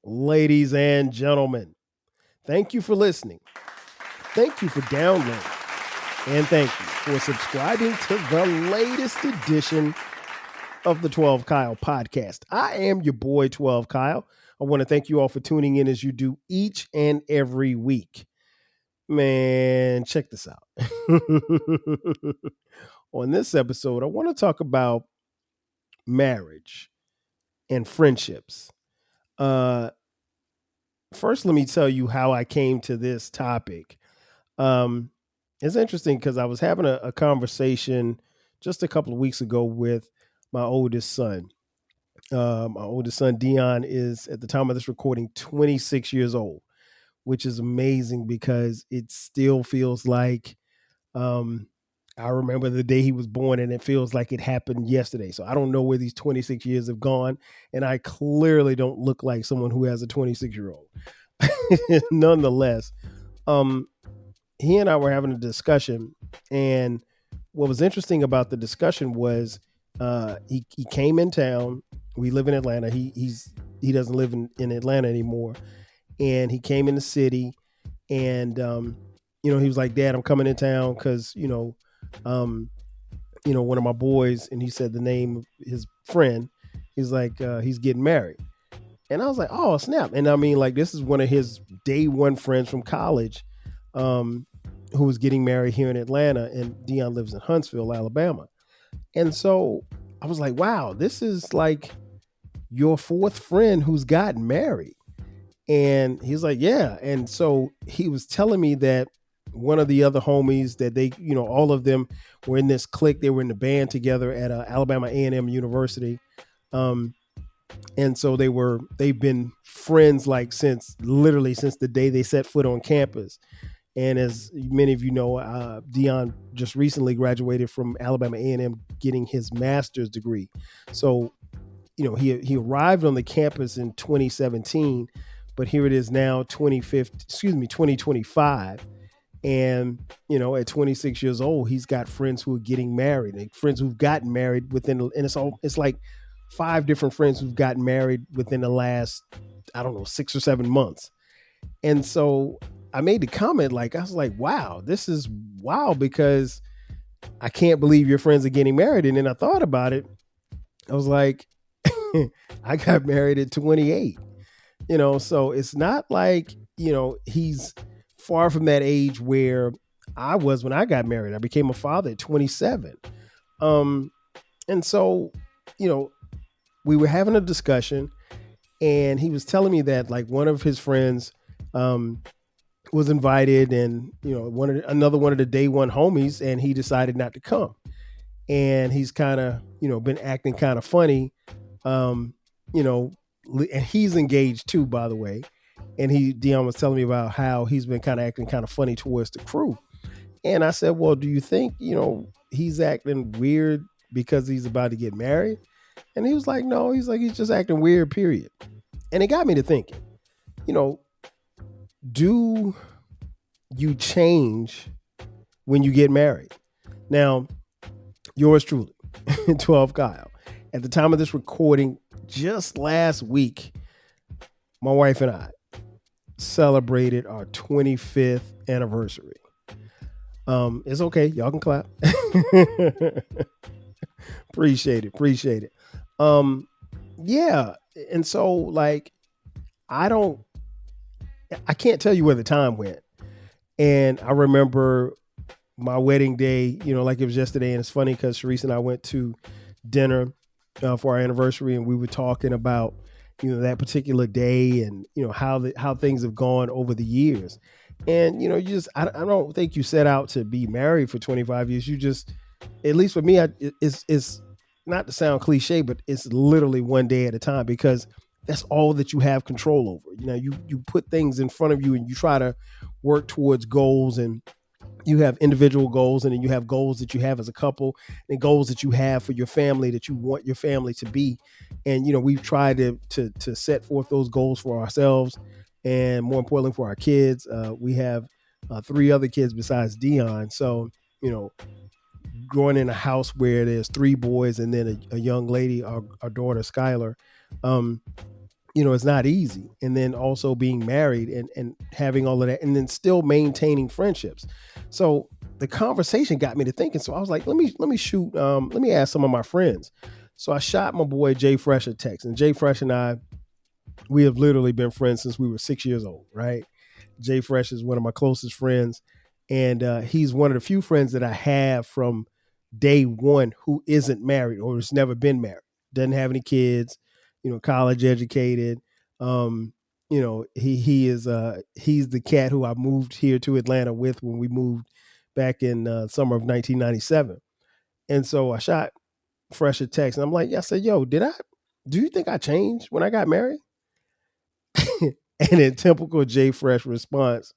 Ladies and gentlemen, thank you for listening. Thank you for downloading. And thank you for subscribing to the latest edition of the 12 Kyle podcast. I am your boy, 12 Kyle. I want to thank you all for tuning in as you do each and every week. Man, check this out. On this episode, I want to talk about marriage and friendships. Uh, First, let me tell you how I came to this topic. Um, it's interesting because I was having a conversation just a couple of weeks ago with my oldest son. My oldest son, Dion, is at the time of this recording 26 years old, which is amazing because it still feels like um, I remember the day he was born and it feels like it happened yesterday. So I don't know where these 26 years have gone. And I clearly don't look like someone who has a 26-year-old. Nonetheless, um, he and I were having a discussion, and what was interesting about the discussion was he came in town. We live in Atlanta. He doesn't live in Atlanta anymore, and he came in the city, and he was like, "Dad, I'm coming in town because um, one of my boys," and he said the name of his friend. He's like, he's getting married. And I was like, oh, snap. And I mean, like, this is one of his day one friends from college um, who was getting married here in Atlanta. And Dion lives in Huntsville, Alabama. And so I was like, wow, this is like your fourth friend who's gotten married. And he's like, yeah. And so he was telling me that one of the other homies that they, all of them were in this clique. They were in the band together at Alabama A&M University. And so they've been friends like since the day they set foot on campus. And as many of you know, Dion just recently graduated from Alabama A&M getting his master's degree. So, he arrived on the campus in 2017, but here it is now 2025. And, at 26 years old, he's got friends who are getting married and friends who've gotten married and it's like 5 different friends who've gotten married within the last, I don't know, 6 or 7 months. And so I made the comment, I was like, wow, this is wild because I can't believe your friends are getting married. And then I thought about it. I was like, I got married at 28, so it's not like, he's far from that age where I was when I got married. I became a father at 27. And so, we were having a discussion and he was telling me that like one of his friends was invited and, another one of the day one homies, and he decided not to come. And he's kind of, been acting kind of funny. And he's engaged too, by the way. And Dion was telling me about how he's been kind of acting kind of funny towards the crew. And I said, well, do you think, he's acting weird because he's about to get married? And he was like, no, he's just acting weird, period. And it got me to thinking, do you change when you get married? Now, yours truly, 12 Kyle. At the time of this recording, just last week, my wife and I celebrated our 25th anniversary. It's okay. Y'all can clap. Appreciate it. Yeah. And so like, I can't tell you where the time went. And I remember my wedding day, like it was yesterday. And it's funny because Sharice and I went to dinner for our anniversary, and we were talking about, that particular day and, how things have gone over the years. And, I don't think you set out to be married for 25 years. You just, at least for me, it's not to sound cliche, but it's literally one day at a time because that's all that you have control over. You put things in front of you and you try to work towards goals, and you have individual goals, and then you have goals that you have as a couple and goals that you have for your family that you want your family to be. And, we've tried to set forth those goals for ourselves and more importantly for our kids. We have 3 other kids besides Dion. So, growing in a house where there's 3 boys and then a young lady, our daughter, Skylar, it's not easy. And then also being married and having all of that, and then still maintaining friendships. So the conversation got me to thinking. So I was like, let me ask some of my friends. So I shot my boy Jay Fresh a text, and Jay Fresh and I, we have literally been friends since we were 6 years old, right? Jay Fresh is one of my closest friends, and he's one of the few friends that I have from day one who isn't married or has never been married, doesn't have any kids, college educated. Um, he is he's the cat who I moved here to Atlanta with when we moved back in summer of 1997. And so I shot Fresh a text, and I'm like, yeah, I said, yo, do you think I changed when I got married? And in typical Jay Fresh response,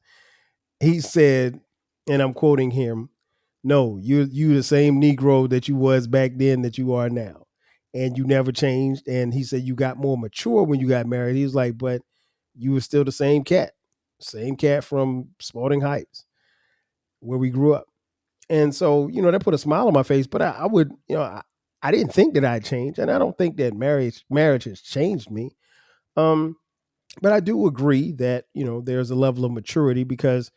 he said, and I'm quoting him, "No, you the same Negro that you was back then that you are now, and you never changed." And he said you got more mature when you got married. He was like, "But you were still the same cat from Spalding Heights, where we grew up." And so that put a smile on my face. But I would, I didn't think that I'd change, and I don't think that marriage has changed me. Um, but I do agree that there's a level of maturity because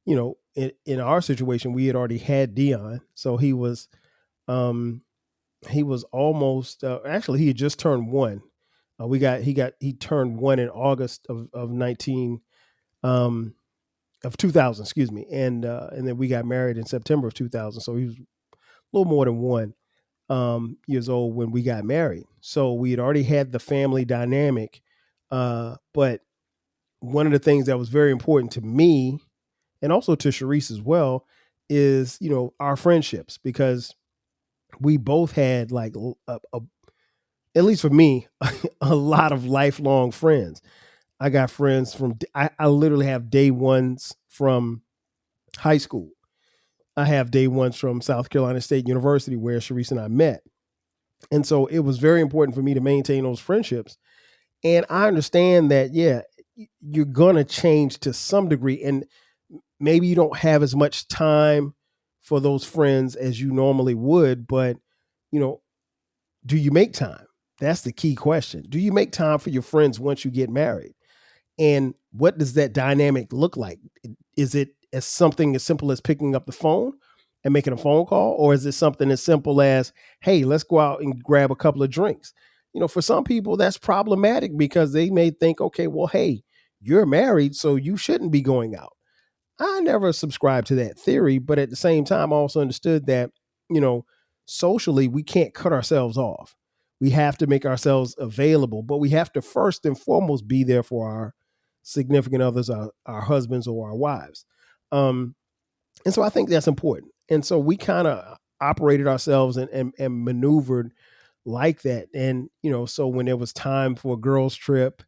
in our situation, we had already had Dion, so he was almost actually he had just turned one. He turned one in August of 19 um, of 2000, excuse me, and then we got married in September of 2000. So he was a little more than one years old when we got married. So we had already had the family dynamic, but one of the things that was very important to me and also to Sharice as well is our friendships, because we both had like at least for me a lot of lifelong friends. I got friends from I literally have day ones from high school. I have day ones from South Carolina State University where Sharice and I met. And so it was very important for me to maintain those friendships. And I understand that, yeah, you're going to change to some degree. And maybe you don't have as much time for those friends as you normally would, but you know, do you make time? That's the key question. Do you make time for your friends once you get married? And what does that dynamic look like? Is it as something as simple as picking up the phone and making a phone call? Or is it something as simple as, hey, let's go out and grab a couple of drinks? For some people, that's problematic because they may think, okay, well, hey, you're married, so you shouldn't be going out. I never subscribed to that theory, but at the same time, I also understood that, you know, socially, we can't cut ourselves off. We have to make ourselves available, but we have to first and foremost be there for our significant others, our husbands or our wives. Um, and so I think that's important. And so we kind of operated ourselves and maneuvered like that. And, so when there was time for a girls' trip,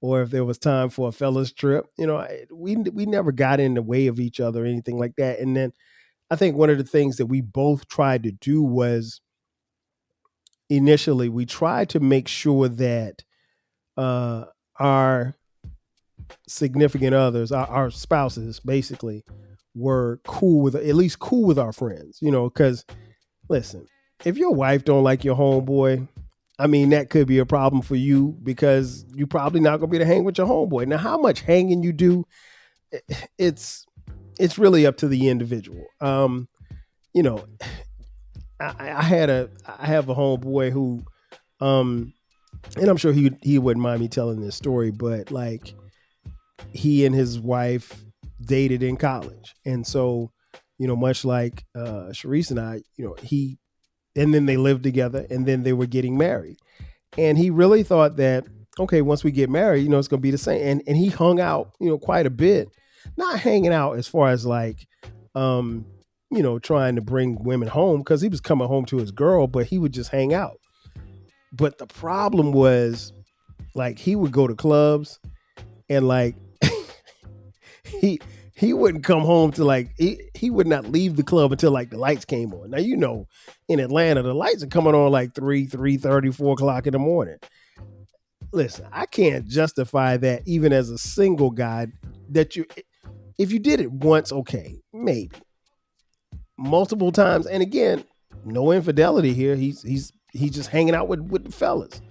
or if there was time for a fellas trip, we never got in the way of each other or anything like that. And then I think one of the things that we both tried to do was initially we tried to make sure that our significant others, our spouses, basically, were cool with at least cool with our friends. Because listen, if your wife don't like your homeboy, I mean, that could be a problem for you because you probably not gonna be to hang with your homeboy. Now, how much hanging you do, it's it's really up to the individual. You know, I have a homeboy who, um, and I'm sure he wouldn't mind me telling this story, but like he and his wife dated in college, and so much like Sharice and I, he and then they lived together, and then they were getting married. And he really thought that, okay, once we get married, it's going to be the same. And he hung out, quite a bit, not hanging out as far as like, um, trying to bring women home because he was coming home to his girl, but he would just hang out. But the problem was, like, he would go to clubs and like he he wouldn't come home to like he would not leave the club until like the lights came on. Now in Atlanta the lights are coming on like 3:30, 4 o'clock in the morning. Listen, I can't justify that even as a single guy. That you If you did it once, okay, maybe. Multiple times, and again, no infidelity here. He's just hanging out with the fellas.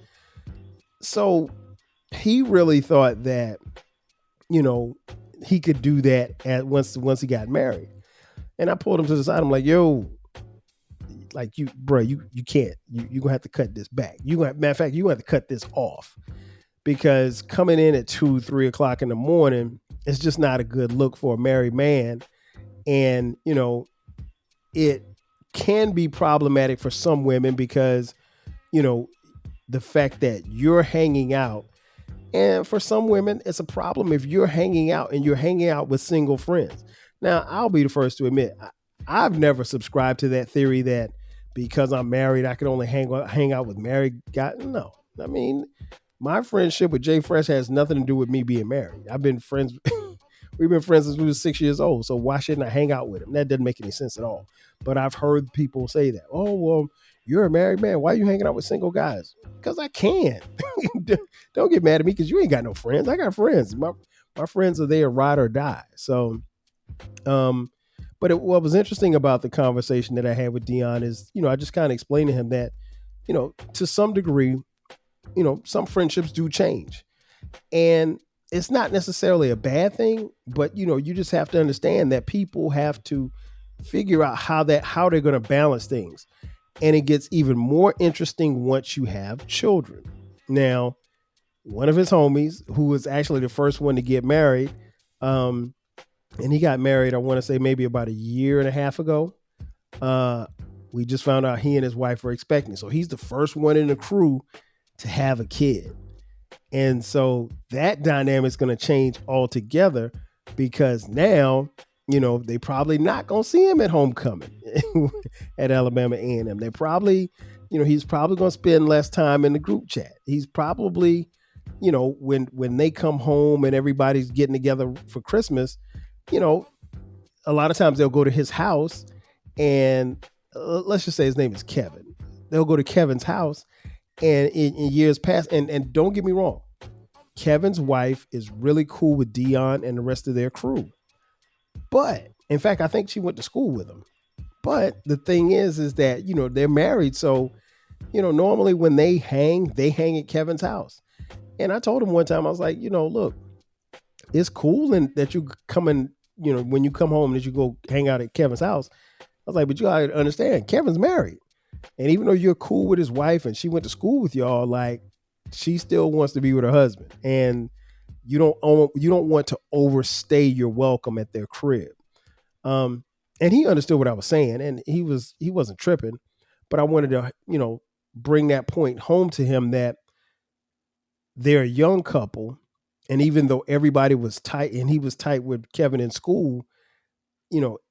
So he really thought that, you know, he could do that at once he got married. And I pulled him to the side. I'm like, yo, like you, bro, you can't. You gonna have to cut this back. Matter of fact, you gonna have to cut this off because coming in at 2, 3 o'clock in the morning, it's just not a good look for a married man. And it can be problematic for some women because you know the fact that you're hanging out. And for some women, it's a problem if you're hanging out and you're hanging out with single friends. Now, I'll be the first to admit, I've never subscribed to that theory that because I'm married, I can only hang out with married guys. No, I mean, my friendship with Jay Fresh has nothing to do with me being married. I've been friends. We've been friends since we were 6 years old. So why shouldn't I hang out with him? That doesn't make any sense at all. But I've heard people say that. Oh, well, you're a married man. Why are you hanging out with single guys? Because I can. Don't get mad at me because you ain't got no friends. I got friends. My friends are there, ride or die. So, what was interesting about the conversation that I had with Dion is, I just kind of explained to him that, to some degree, some friendships do change. And it's not necessarily a bad thing, but you just have to understand that people have to figure out how they're going to balance things. And it gets even more interesting once you have children. Now, one of his homies, who was actually the first one to get married, and he got married, I want to say maybe about a year and a half ago. We just found out he and his wife were expecting. So he's the first one in the crew to have a kid. And so that dynamic is going to change altogether because now, they probably not going to see him at homecoming at Alabama A&M. They probably, he's probably going to spend less time in the group chat. He's probably, when they come home and everybody's getting together for Christmas, a lot of times they'll go to his house and let's just say his name is Kevin. They'll go to Kevin's house and in years past, and don't get me wrong, Kevin's wife is really cool with Dion and the rest of their crew. But in fact, I think she went to school with him. But the thing is that, they're married. So, normally when they hang at Kevin's house. And I told him one time, I was like, look, it's cool and that you come in, when you come home that you go hang out at Kevin's house. I was like, but you gotta understand, Kevin's married. And even though you're cool with his wife and she went to school with y'all, like she still wants to be with her husband. And you don't want to overstay your welcome at their crib. And he understood what I was saying and he wasn't tripping, but I wanted to, bring that point home to him that they're a young couple. And even though everybody was tight and he was tight with Kevin in school,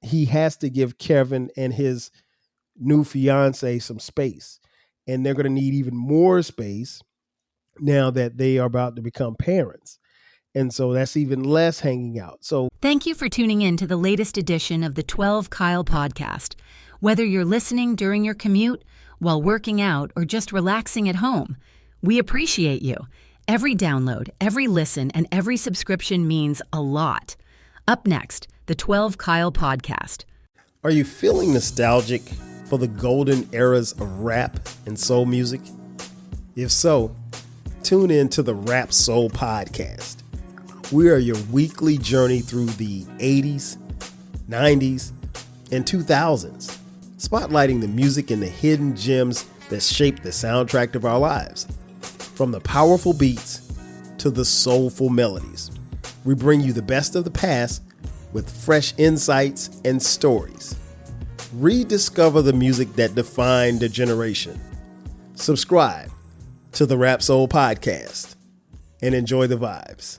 he has to give Kevin and his new fiance some space. And they're going to need even more space now that they are about to become parents. And so that's even less hanging out. So thank you for tuning in to the latest edition of the 12 Kyle podcast. Whether you're listening during your commute, while working out, or just relaxing at home, we appreciate you. Every download, every listen, and every subscription means a lot. Up next, the 12 Kyle podcast. Are you feeling nostalgic for the golden eras of rap and soul music? If so, tune in to the Rap Soul podcast. We are your weekly journey through the 80s, 90s, and 2000s, spotlighting the music and the hidden gems that shaped the soundtrack of our lives. From the powerful beats to the soulful melodies, we bring you the best of the past with fresh insights and stories. Rediscover the music that defined a generation. Subscribe to the Rap Soul podcast and enjoy the vibes.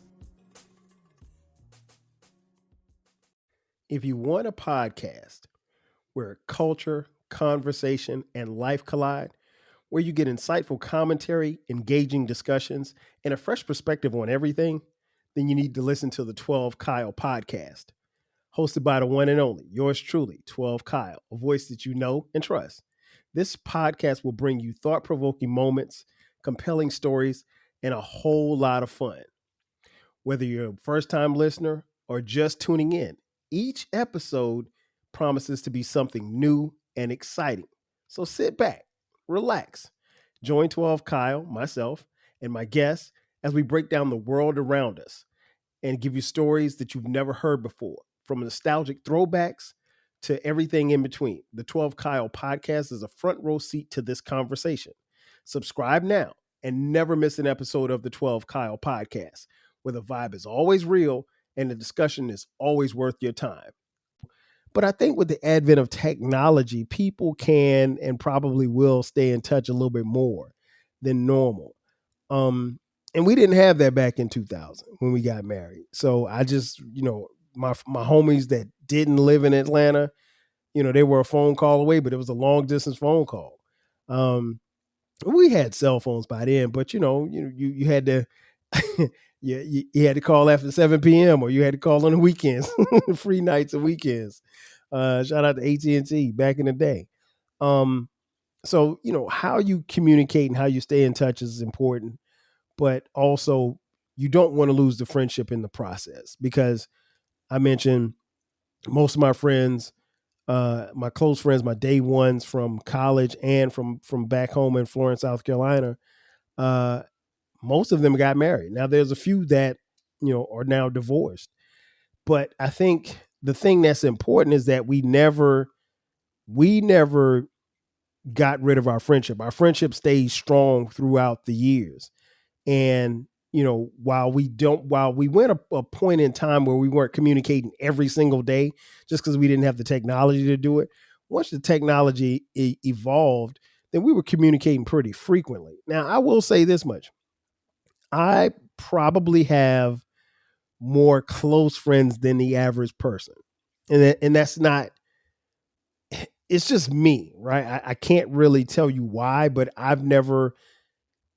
If you want a podcast where culture, conversation, and life collide, where you get insightful commentary, engaging discussions, and a fresh perspective on everything, then you need to listen to the 12 Kyle podcast. Hosted by the one and only, yours truly, 12 Kyle, a voice that you know and trust. This podcast will bring you thought-provoking moments, compelling stories, and a whole lot of fun. Whether you're a first-time listener or just tuning in, each episode promises to be something new and exciting. So sit back, relax, join 12 Kyle, myself, and my guests as we break down the world around us and give you stories that you've never heard before, from nostalgic throwbacks to everything in between. The 12 Kyle podcast is a front row seat to this conversation. Subscribe now and never miss an episode of the 12 Kyle podcast, where the vibe is always real and the discussion is always worth your time. But I think with the advent of technology, people can and probably will stay in touch a little bit more than normal. Um, and we didn't have that back in 2000 when we got married. So I just, my homies that didn't live in Atlanta, they were a phone call away, but it was a long distance phone call. Um, we had cell phones by then, but you had to you had to call after 7 p.m. or you had to call on the weekends, free nights and weekends. Shout out to AT&T back in the day. Um, so how you communicate and how you stay in touch is important, but also you don't want to lose the friendship in the process, because I mentioned most of my friends, my close friends, my day ones from college and from back home in Florence, South Carolina. Uh, Most of them got married. Now there's a few that are now divorced, but I think the thing that's important is that we never got rid of our friendship. Our friendship stays strong throughout the years. And while we went a point in time where we weren't communicating every single day just because we didn't have the technology to do it, once the technology evolved, then we were communicating pretty frequently. Now I will say this much: I probably have more close friends than the average person, and that's not. It's just me, right? I can't really tell you why, but I've never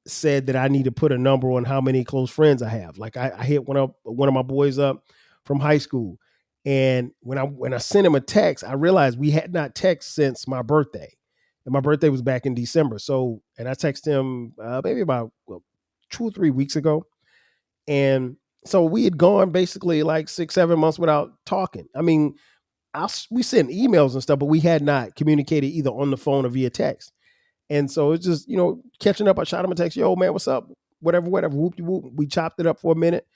said that I need to put a number on how many close friends I have. Like I hit one of my boys up from high school, and when I sent him a text, I realized we had not texted since my birthday, and my birthday was back in December. So, and I texted him maybe about 2 or 3 weeks ago, and so we had gone basically like 6, 7 months without talking. I mean, we sent emails and stuff, but we had not communicated either on the phone or via text. And so it's just, catching up. I shot him a text, yo, man, what's up? Whatever, whatever. Whoop, whoop. We chopped it up for a minute.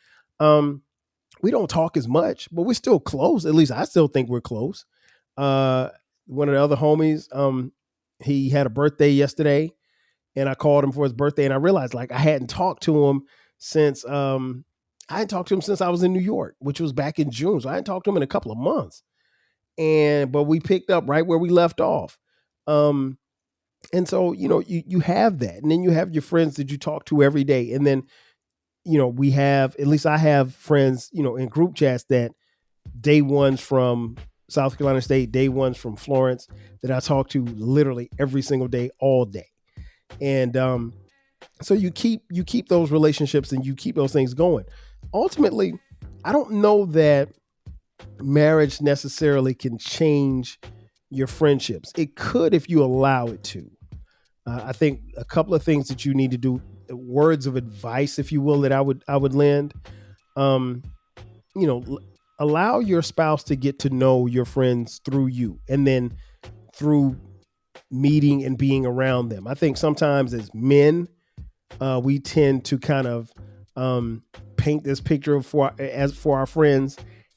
We don't talk as much, but we're still close. At least I still think we're close. One of the other homies, he had a birthday yesterday, and I called him for his birthday, and I realized like I hadn't talked to him since I hadn't talked to him since I was in New York, which was back in June. So I hadn't talked to him in a couple of months. But we picked up right where we left off. And so, you have that. And then you have your friends that you talk to every day. And then, we have, at least I have friends, in group chats that day ones from South Carolina State, day ones from Florence that I talk to literally every single day, all day. And so you keep those relationships and you keep those things going. Ultimately, I don't know that marriage necessarily can change your friendships. It could if you allow it to. I think a couple of things that you need to do, words of advice, if you will, that I would lend. Um, Allow your spouse to get to know your friends through you, and then through meeting and being around them. I think sometimes as men, we tend to kind of paint this picture for our friends,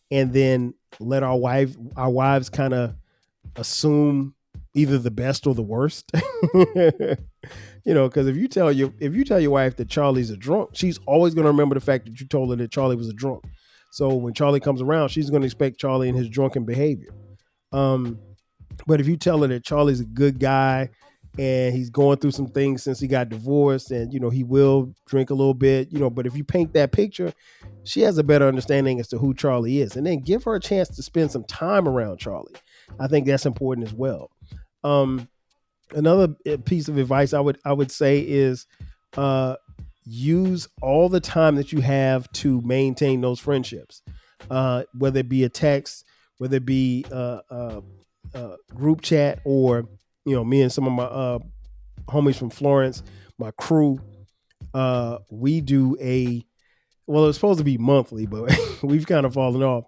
and then let our wives kind of assume either the best or the worst. Because if you tell your wife that Charlie's a drunk, she's always going to remember the fact that you told her that Charlie was a drunk. So when Charlie comes around, she's going to expect Charlie and his drunken behavior. Um, but if you tell her that Charlie's a good guy and he's going through some things since he got divorced, and he will drink a little bit, but if you paint that picture, she has a better understanding as to who Charlie is, and then give her a chance to spend some time around Charlie. I think that's important as well. Um, Another piece of advice I would say is uh, use all the time that you have to maintain those friendships, whether it be a text, whether it be group chat, or me and some of my homies from Florence, my crew. We do well, it's supposed to be monthly, but we've kind of fallen off.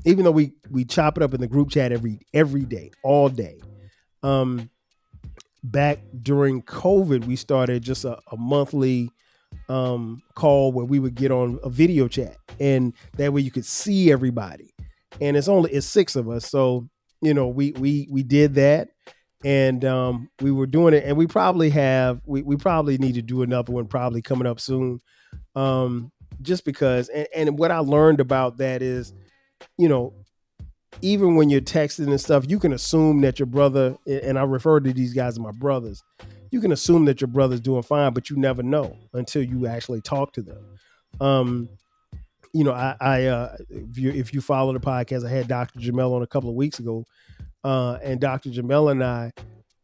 Even though we chop it up in the group chat every day, all day. Back during COVID, we started just a monthly call where we would get on a video chat, and that way you could see everybody. And it's six of us, so we did that, and we were doing it, and we probably need to do another one probably coming up soon. Just because, and what I learned about that is, you know, even when you're texting and stuff, you can assume that your brother, and I refer to these guys as my brothers, you can assume that your brother's doing fine, but you never know until you actually talk to them. Um, if you follow the podcast, I had Dr. Jamel on a couple of weeks ago, and Dr. Jamel and I,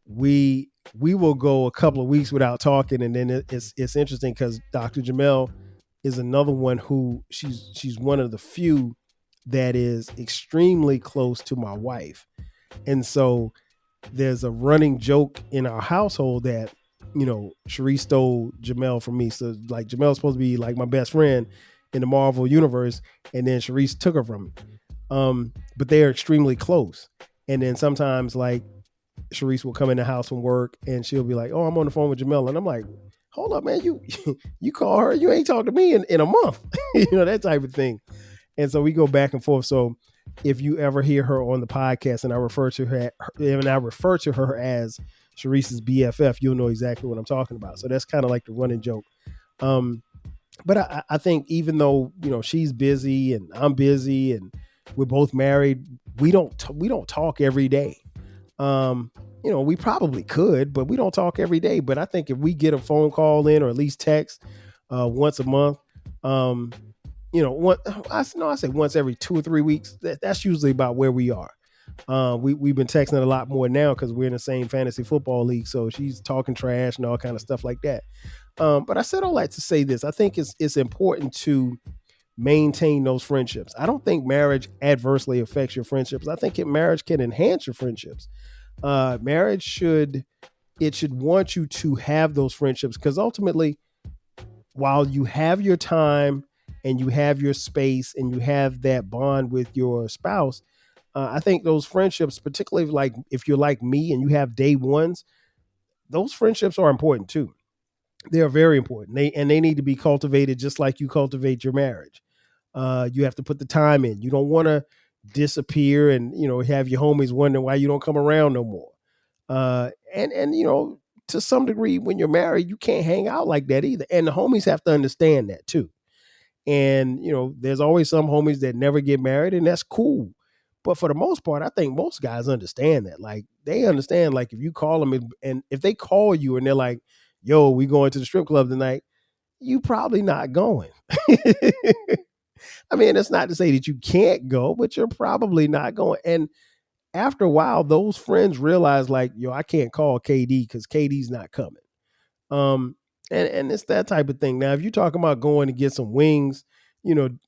we will go a couple of weeks without talking, and then it's interesting because Dr. Jamel is another one who she's one of the few that is extremely close to my wife. And so there's a running joke in our household that, Sharice stole Jamel from me. So like Jamel's supposed to be like my best friend in the Marvel universe, and then Sharice took her from me. But they are extremely close. And then sometimes like Sharice will come in the house from work and she'll be like, "Oh, I'm on the phone with Jamel," and I'm like, "Hold up, man, you you call her, you ain't talked to me in a month," that type of thing. And so we go back and forth. So if you ever hear her on the podcast and I refer to her as Sharice's BFF, you'll know exactly what I'm talking about. So that's kind of like the running joke. But I think even though she's busy and I'm busy and we're both married, we don't talk every day. We probably could, but we don't talk every day. But I think if we get a phone call in or at least text once a month, I say once every 2 or 3 weeks. That's usually about where we are. We've been texting a lot more now because we're in the same fantasy football league. So she's talking trash and all kind of stuff like that. But I said all that to say this. I think it's important to maintain those friendships. I don't think marriage adversely affects your friendships. I think marriage can enhance your friendships. Marriage should want you to have those friendships because ultimately, while you have your time and you have your space and you have that bond with your spouse, I think those friendships, particularly like if you're like me and you have day ones, those friendships are important too. They are very important. They need to be cultivated just like you cultivate your marriage. You have to put the time in. You don't want to disappear and have your homies wondering why you don't come around no more. And to some degree, when you're married, you can't hang out like that either. And the homies have to understand that too. And there's always some homies that never get married, and that's cool. But for the most part, I think most guys understand that. Like they understand, like if you call them and if they call you and they're like, "Yo, we going to the strip club tonight," you probably not going. I mean, it's not to say that you can't go, but you're probably not going. And after a while, those friends realize, like, yo, I can't call KD because KD's not coming. Um, and it's that type of thing. Now, if you're talking about going to get some wings,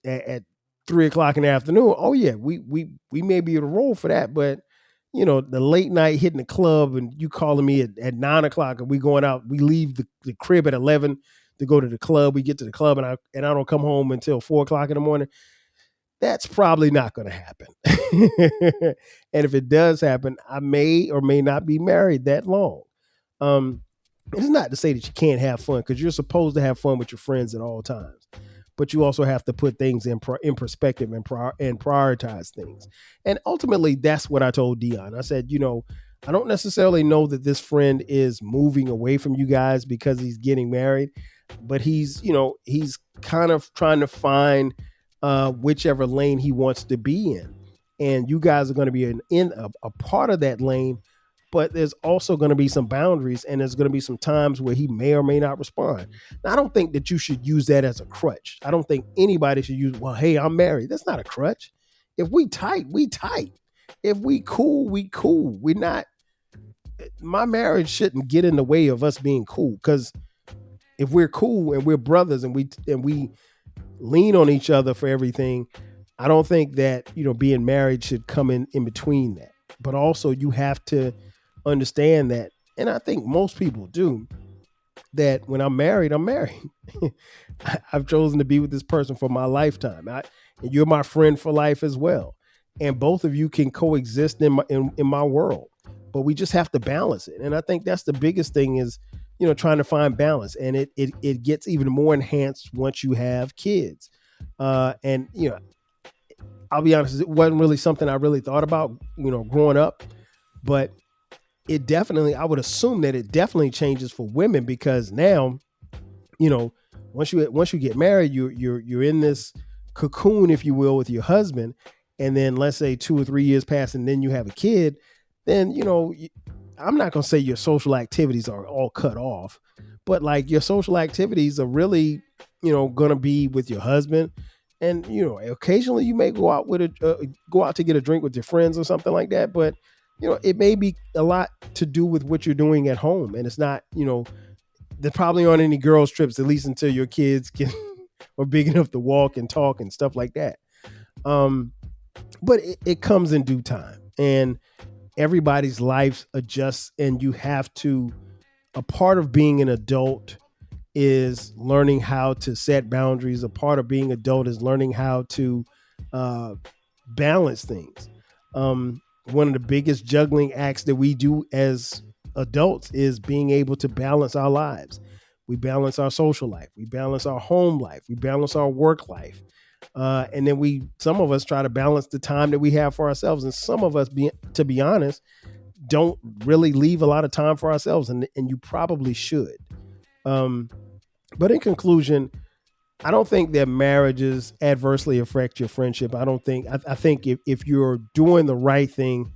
at 3 o'clock in the afternoon, oh yeah, we may be able to roll for that. But the late night hitting the club and you calling me at 9 o'clock and we going out, we leave the crib at 11 to go to the club. We get to the club and I don't come home until 4 o'clock in the morning. That's probably not going to happen. And if it does happen, I may or may not be married that long. Um, it's not to say that you can't have fun because you're supposed to have fun with your friends at all times, but you also have to put things in perspective and prioritize things. And ultimately, that's what I told Dion. I said, I don't necessarily know that this friend is moving away from you guys because he's getting married, but he's kind of trying to find whichever lane he wants to be in, and you guys are going to be in a part of that lane, but there's also going to be some boundaries and there's going to be some times where he may or may not respond. Now, I don't think that you should use that as a crutch. I don't think anybody should use, well, hey, I'm married. That's not a crutch. If we tight, we tight. If we cool, we cool. We're not, my marriage shouldn't get in the way of us being cool, because if we're cool and we're brothers and we lean on each other for everything, I don't think that being married should come in between that. But also you have to understand that, and I think most people do, that when I'm married, I'm married. I've chosen to be with this person for my lifetime. And you're my friend for life as well. And both of you can coexist in my world. But we just have to balance it. And I think that's the biggest thing is, trying to find balance, and it gets even more enhanced once you have kids. And I'll be honest, it wasn't really something I really thought about, growing up, but it definitely, I would assume that it definitely changes for women, because now, you know, once you get married, you're in this cocoon, if you will, with your husband, and then let's say 2 or 3 years pass, and then you have a kid, then I'm not gonna say your social activities are all cut off, but like your social activities are really, gonna be with your husband, and occasionally you may go out to get a drink with your friends or something like that, but it may be a lot to do with what you're doing at home, and it's not, there probably aren't any girls trips, at least until your kids can are big enough to walk and talk and stuff like that. Um, but it comes in due time, and everybody's life adjusts, and you have to. A part of being an adult is learning how to set boundaries. A part of being adult is learning how to uh, balance things. One of the biggest juggling acts that we do as adults is being able to balance our lives. We balance our social life, we balance our home life, we balance our work life, and then some of us try to balance the time that we have for ourselves, and some of us, to be honest, don't really leave a lot of time for ourselves, and you probably should. Um, but in conclusion, I don't think that marriages adversely affect your friendship. I think if you're doing the right thing,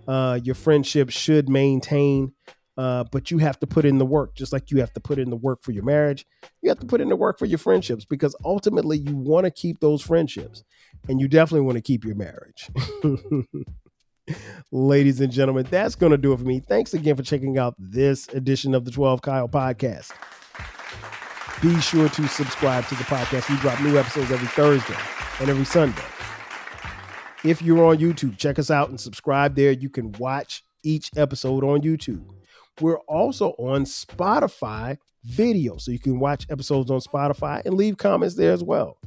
your friendship should maintain. But you have to put in the work, just like you have to put in the work for your marriage. You have to put in the work for your friendships, because ultimately you want to keep those friendships, and you definitely want to keep your marriage. Ladies and gentlemen, that's going to do it for me. Thanks again for checking out this edition of the 12 Kyle podcast. Be sure to subscribe to the podcast. We drop new episodes every Thursday and every Sunday. If you're on YouTube, check us out and subscribe there. You can watch each episode on YouTube. We're also on Spotify video, so you can watch episodes on Spotify and leave comments there as well.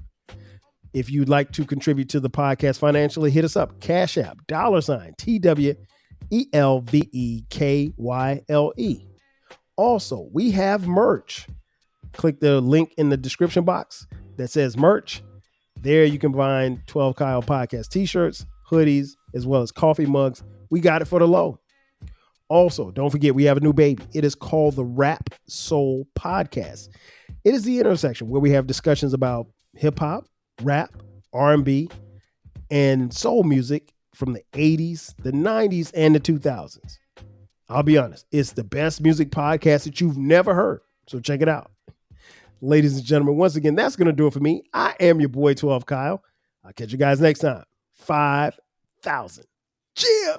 If you'd like to contribute to the podcast financially, hit us up. Cash App, $TWELVEKYLE. Also, we have merch. Click the link in the description box that says merch. There you can find 12 Kyle podcast t-shirts, hoodies, as well as coffee mugs. We got it for the low. Also, don't forget, we have a new baby. It is called the Rap Soul Podcast. It is the intersection where we have discussions about hip hop, rap, R&B, and soul music from the 80s, the 90s, and the 2000s. I'll be honest, it's the best music podcast that you've never heard, so check it out. Ladies and gentlemen, once again, that's going to do it for me. I am your boy, 12 Kyle. I'll catch you guys next time. 5,000. Cheer!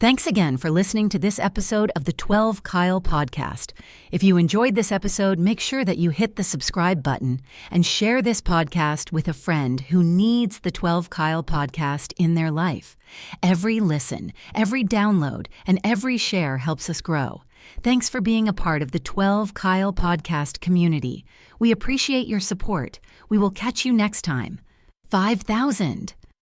Thanks again for listening to this episode of the 12 Kyle podcast. If you enjoyed this episode, make sure that you hit the subscribe button and share this podcast with a friend who needs the 12 Kyle podcast in their life. Every listen, every download, and every share helps us grow. Thanks for being a part of the 12 Kyle podcast community. We appreciate your support. We will catch you next time. 5,000.